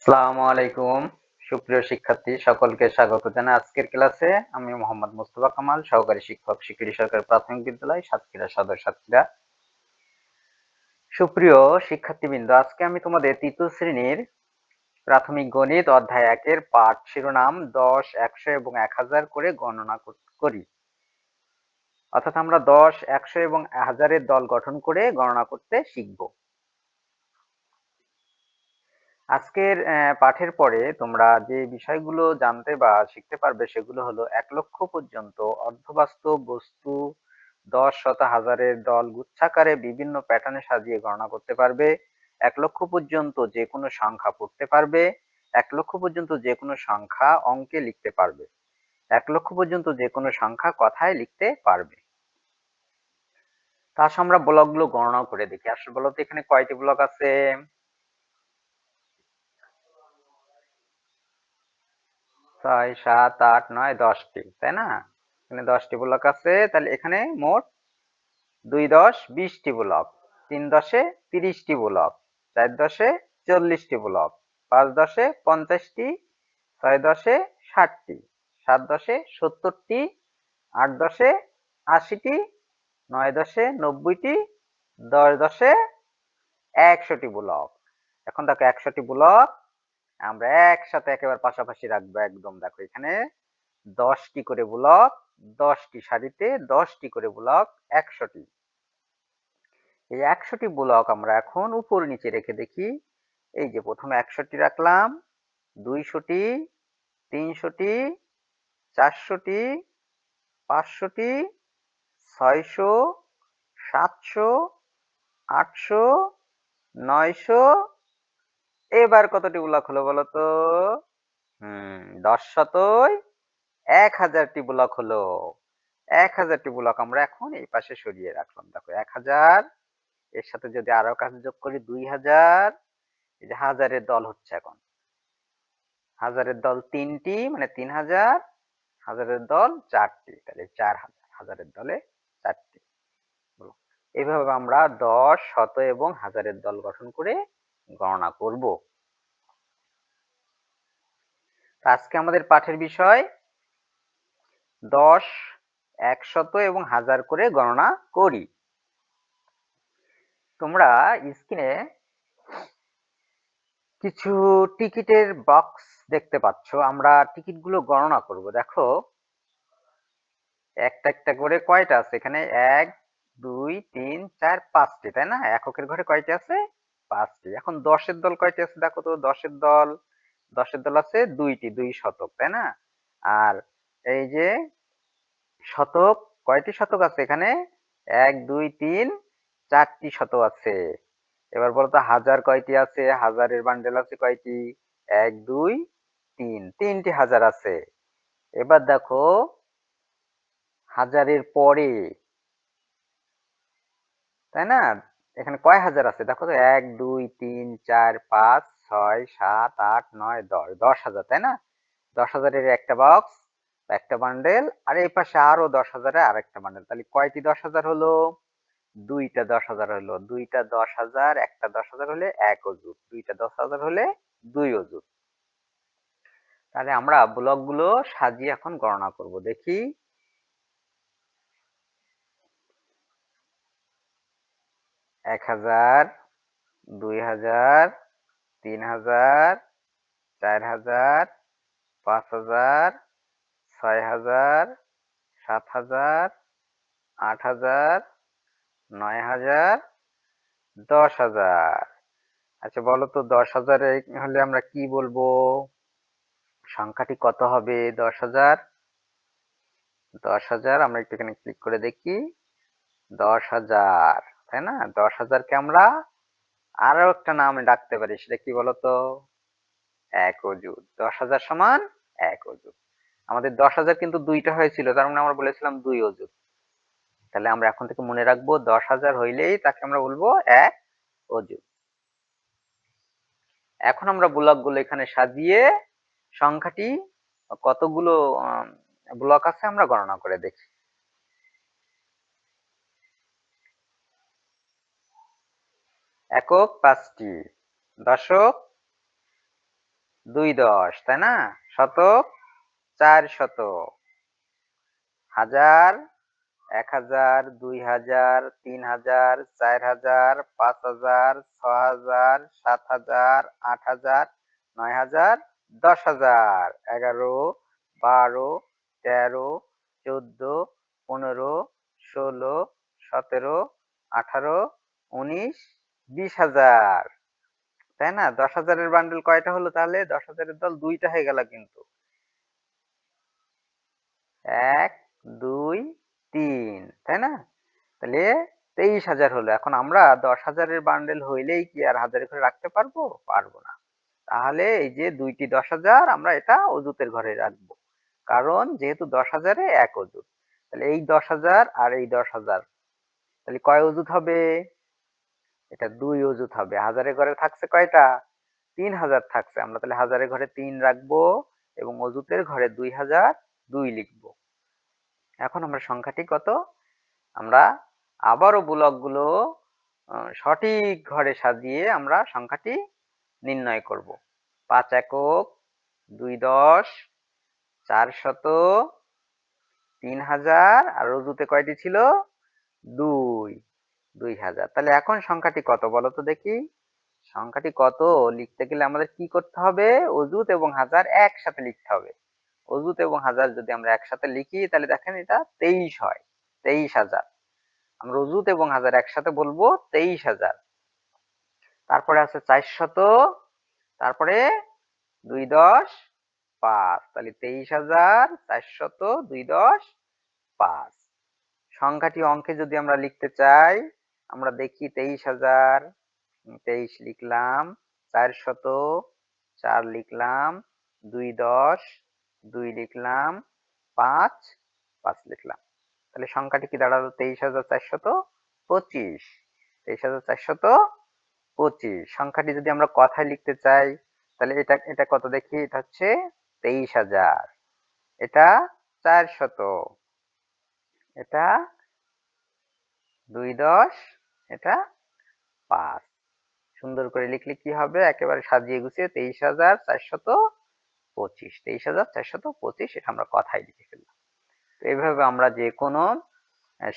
আসসালামু আলাইকুম সুপ্রিয় শিক্ষার্থী সকলকে স্বাগত জানাই আজকের ক্লাসে। আমি মোহাম্মদ মুস্তফা কামাল, সহকারী শিক্ষক, শিক্ষিত সরকারি প্রাথমিক বিদ্যালয় সাতক্ষীরা সদর সাতক্ষীরা। সুপ্রিয় শিক্ষার্থীবৃন্দ, আজকে আমি তোমাদের তৃতীয় শ্রেণীর প্রাথমিক গণিত অধ্যায় 1-এর পাঠ শিরোনাম 10, 100 এবং 1000 করে গণনা করি। অর্থাৎ আমরা 10, 100 এবং 1000-এর দল গঠন করে গণনা করতে শিখব। আজকের পাঠের পরে তোমরা যে বিষয়গুলো জানতে বা শিখতে পারবে সেগুলো হলো 1 লক্ষ পর্যন্ত অর্ধবাস্তব বস্তু 10, শত, হাজারের দল গুচ্ছাকারে বিভিন্ন প্যাটার্নে সাজিয়ে গণনা করতে পারবে। 1 লক্ষ পর্যন্ত যে কোনো সংখ্যা পড়তে পারবে। 1 লক্ষ পর্যন্ত যে কোনো সংখ্যা অঙ্কে লিখতে পারবে। 1 লক্ষ পর্যন্ত যে কোনো সংখ্যা কথায় লিখতে পারবে। তা আমরা ব্লকগুলো গণনা করে দেখি। আসলে বলো তো এখানে কয়টি ব্লক আছে? 6, 7, 8, 9, 10টি, তাই না? এখানে 10টি ব্লক আছে। তাহলে এখানে মোট 2 10 20টি ব্লক, 3 10 30টি ব্লক, 4 10 40টি ব্লক, 5 10 50টি, 6 10 60টি, 7 10 70টি, 8 10 80টি, 9 10 90টি, 10 10 100টি ব্লক। এখন দেখো 100টি ব্লক আমরা একসাথে একেবারে পাশাপাশি রাখবো একদম। দেখো এখানে 10টি করে ব্লক, 10টি সারিতে 10টি করে ব্লক, 100টি। এই 100টি ব্লক আমরা এখন উপর নিচে রেখে দেখি। এই যে প্রথমে 100টি রাখলাম, 200টি, 300টি, 400টি, 500টি, 600, 700, 800, 900। এবার কতটি ব্লক হলো বলো তো? 10 শতই 1000টি ব্লক হলো। 1000টি ব্লক আমরা এখন এই পাশে সরিয়ে রাখলাম। দেখো 1000, এর সাথে যদি আরো কাজ যোগ করি 2000, এই যে হাজারের দল হচ্ছে এখন। হাজারের দল 3টি মানে 3000, হাজারের দল 4টি তাহলে 4000, হাজারের দলে 4টি। এইভাবে আমরা 10, শত এবং হাজারের দল গঠন করে গণনা করব। আজকে আমাদের পাঠের বিষয় 10, 100 এবং 1000 করে গণনা করি। তোমরা স্ক্রিনে কিছু টিকিটের বক্স দেখতে পাচ্ছ। আমরা টিকিটগুলো গণনা করব। দেখো একটা একটা করে কয়টা আছে এখানে? 1 2 3 4 5টি, তাই না? এককের ঘরে কয়টি আছে? 5টি। এখন 10-এর দল কয়টি আছে দেখো তো? 10-এর দল আছে 2টি, 2 শতক, তাই না? আর এই যে শতক, কয়টি শতক আছে এখানে? 1 2 3 4টি শতক আছে। এবার বলতো হাজার কয়টি আছে? হাজারের বান্ডেল আছে কয়টি? 1 2 3, 3টি হাজার আছে। এবার দেখো হাজারের পরে, তাই না? এখানে কয় হাজার আছে দেখো তো? 1 2 3 4 5 6 7 8 9 10, 10,000, তাই না? 10,000-এর একটা বক্স, একটা বান্ডেল, আর এই পাশে আরো 10,000-এর আরেকটা বান্ডেল। তাহলে কয়টি 10,000 হলো? দুইটা 10,000 হলো। দুইটা 10,000, একটা 10,000 হলে 1 অযুত, দুইটা 10,000 হলে 2 অযুত। তাহলে আমরা ব্লকগুলো সাজিয়ে এখন গণনা করব। দেখি 1000, 2000, 3000, 4000, 5000, 6000, 7000, 8000, 9000, 10,000। আচ্ছা বলো তো 10,000 হলে আমরা কি বলবো? সংখ্যাটি কত হবে? 10,000, 10,000 আমরা একটু এখানে ক্লিক করে দেখি। 10,000, তাই না? 10,000-কে আমরা আরো একটা নামে ডাকতে পারি, সেটা কি বলতো? 1 অযুত। 10,000 সমান 1 অযুত। আমাদের 10,000 কিন্তু দুইটা হয়েছিল, তার মানে আমরা বলেছিলাম 2 অযুত। তাহলে আমরা এখন থেকে মনে রাখবো 10,000 হইলেই তাকে আমরা বলবো 1 অযুত। এখন আমরা ব্লকগুলো এখানে সাজিয়ে সংখ্যাটি কতগুলো ব্লক আছে আমরা গণনা করে দেখি। একক 5টি, দশক 2 10, তাই না? শতক 4 শতক, হাজার 1000 2000 3000 4000 5000 6000 7000 8000 9000 10000 11 12 13 14 15 16 17 18 19 20,000, তাই না? 10,000-এর বান্ডেল কয়টা হলো তাহলে? 10,000-এর দল দুইটা হয়ে গেল কিন্তু। 1 2 3, তাই না? তাহলে 23,000 হলো। এখন আমরা 10,000-এর বান্ডেল হইলেই কি আর হাজারে করে রাখতে পারবো? পারবো না। তাহলে এই যে দুইটি 10,000 আমরা এটা অজুতের ঘরে রাখবো। কারণ যেহেতু 10,000-এ এক অজুত। তাহলে এই 10,000 আর এই 10,000, তাহলে কয় অজুত হবে? এটা 2 অজুত হবে। হাজারের ঘরে থাকছে কয়টা? 3,000 থাকছে। আমরা তাহলে হাজারের ঘরে 3 রাখবো এবং অজুতের ঘরে 2,002 লিখবো। এখন আমরা সংখ্যাটি কত? আমরা আবারও ব্লকগুলো সঠিক ঘরে সাজিয়ে আমরা সংখ্যাটি নির্ণয় করব। 5 একক, 2 10, 4 শত, 3,000 আর অজুতে কয়টি ছিল? 2, 2,000। তাহলে এখন সংখ্যাটি কত বলো তো দেখি? সংখ্যাটি কত লিখতে গেলে আমাদের কি করতে হবে? অজুত এবং হাজার একসাথে লিখতে হবে। অজুত এবং হাজার যদি আমরা একসাথে লিখি তাহলে দেখেন এটা 23 হয়। 23,000। আমরা অজুত এবং হাজার একসাথে বলবো 23,000। তারপরে আছে 4 শত, তারপরে 2 10 5, তাহলে 23,000 400 2 10 5। সংখ্যাটি অঙ্কে যদি আমরা লিখতে চাই, আমরা দেখি 23,000, 23 লিখলাম, 400 4 লিখলাম, 2 10 2 লিখলাম, 5 5 লিখলাম। তাহলে সংখ্যাটি কি দাঁড়ালো? 23,425। 23,425 সংখ্যাটি যদি আমরা কথায় লিখতে চাই তাহলে এটা এটা কত দেখি? এটা হচ্ছে 23,000, এটা 400, এটা 2 10, এটা 5। সুন্দর করে লিখলে কি হবে? একেবারে সাজিয়ে গুছিয়ে 23,425, 23,425 এটা আমরা কথায় লিখে ফেললাম। তো এইভাবে আমরা যে কোনো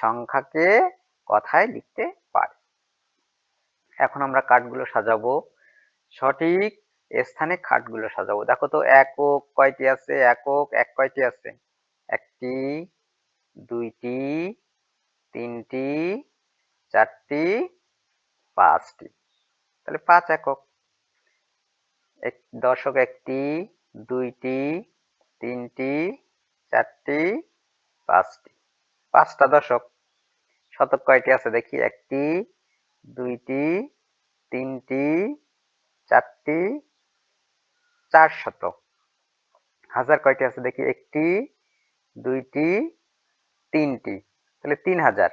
সংখ্যাকে কথায় লিখতে পারি। এখন আমরা কার্ডগুলো সাজাবো। সঠিক স্থানে খাটগুলো সাজাবো। দেখো তো একক কয়টি আছে? একক এক কয়টি আছে? একটি, দুইটি, তিনটি, চারটি, পাঁচটি। তাহলে 5 একক। দশক একটি, দুইটি, তিনটি, চারটি, পাঁচটি। 5টা দশক। শতক কয়টি আছে দেখি? একটি, দুইটি, তিনটি, চারটি, 4 শতক। হাজার কয়টি আছে দেখি? একটি, দুইটি, তিনটি, তাহলে 3,000।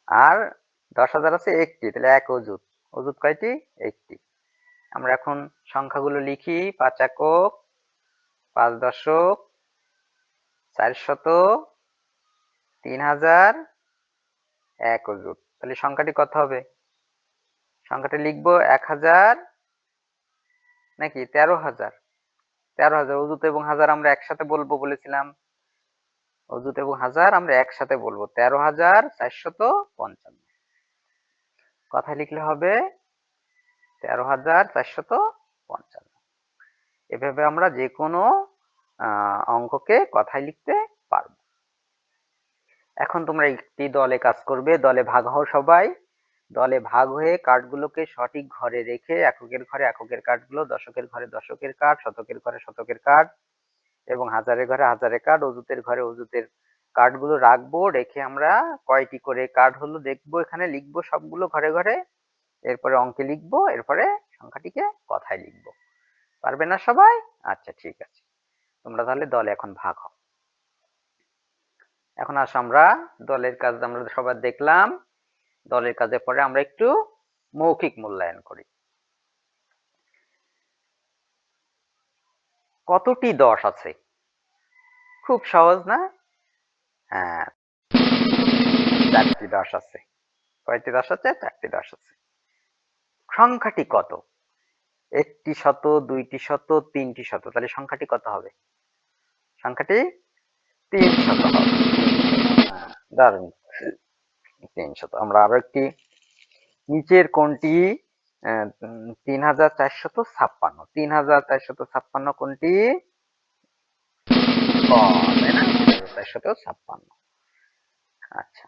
আর 10,000 আছে একটি, তাহলে এক অজুত। অজুত কয়টি? একটি। আমরা এখন সংখ্যাগুলো লিখি। 5 একক, 5 দশক, 4 শত, 3,000, এক অজুত। তাহলে সংখ্যাটি কত হবে? সংখ্যাটি লিখবো 1,000 নাকি 13,000? 13,000। অজুত এবং হাজার আমরা একসাথে বলবো বলেছিলাম। অজুত এবং হাজার আমরা একসাথে বলবো। 13,455। কথায় লিখলে হবে 13,455। এভাবে আমরা যে কোনো অঙ্ককে কথায় লিখতে পারবো। এখন তোমরা একটি দলে কাজ করবে। দলে ভাগ হও সবাই। দলে ভাগ হয়ে কার্ডগুলোকে সঠিক ঘরে রেখে এককের ঘরে এককের কার্ডগুলো, দশকের ঘরে দশকের কার্ড, শতকের ঘরে শতকের কার্ড এবং হাজারের ঘরে হাজারের কার্ড, অজুতের ঘরে অজুতের কার্ডগুলো রাখবো। রেখে আমরা কয়টি করে কার্ড হলো দেখবো, এখানে লিখবো সবগুলো ঘরে ঘরে। এরপরে অঙ্কে লিখবো, এরপরে সংখ্যাটিকে কথায় লিখবো। পারবে না সবাই? আচ্ছা ঠিক আছে। তোমরা তাহলে দলে এখন ভাগ হও। এখন আসো আমরা দলের কাজ আমরা সবাই দেখলাম। দলের কাজের পরে আমরা একটু মৌখিক মূল্যায়ন করি। কতটি 10 আছে? খুব সহজ না? হ্যাঁ, 4টি 10 আছে। কয়টি 10 আছে? 4টি 10 আছে। সংখ্যাটি কত? একটি শত, দুইটি শত, তিনটি শত, তাহলে সংখ্যাটি কত হবে? সংখ্যাটি 300 হবে। দারুণ, 300। আমরা আরো একটি, নিচের কোনটি 3456, 3456 কোনটি কম, তাই না? 3456। আচ্ছা,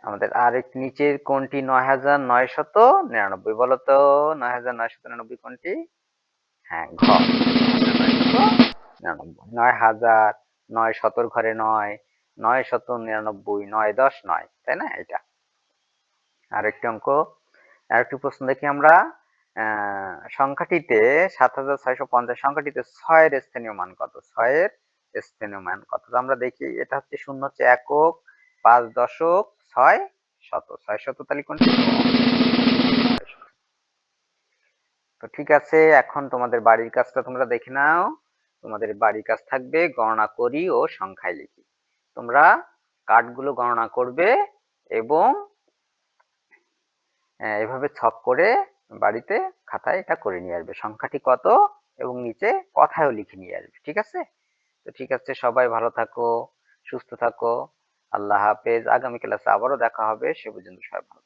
আমাদের আর একটি, নিচের কোনটি 9999? বলো তো, 9999 কোনটি? হ্যাঁ, ঘ, 9999, 9000, 9 ঘরে 9, 999, 9×10 9, তাই না? এটা আরেকটি অঙ্ক, আরেকটি প্রশ্ন দেখি আমরা। সংখ্যাটিতে 7650 সংখ্যাটিতে 6 এর স্থানীয় মান কত? 6 এর স্থানীয় মান কত? তো আমরা দেখি, এটা হচ্ছে 0 হচ্ছে একক, 5 দশক, 6 শত। 6 শত তাহলে কোনটি? তো ঠিক আছে, এখন তোমাদের বাড়ির কাজটা তোমরা দেখে নাও। তোমাদের বাড়ির কাজ থাকবে গণনা করি ও সংখ্যায় লিখি। তোমরা কাঠগুলো গণনা করবে এবং এভাবে ছক করে বাড়িতে খাতায় এটা করে নিয়ে আসবে, সংখ্যাটি কত, এবং নিচে কথায়ও লিখে নিয়ে আসবে। ঠিক আছে? তো ঠিক আছে, সবাই ভালো থাকো, সুস্থ থাকো। আল্লাহ হাফেজ। আগামী ক্লাসে আবারও দেখা হবে। সে পর্যন্ত সবাই ভালো থাকো।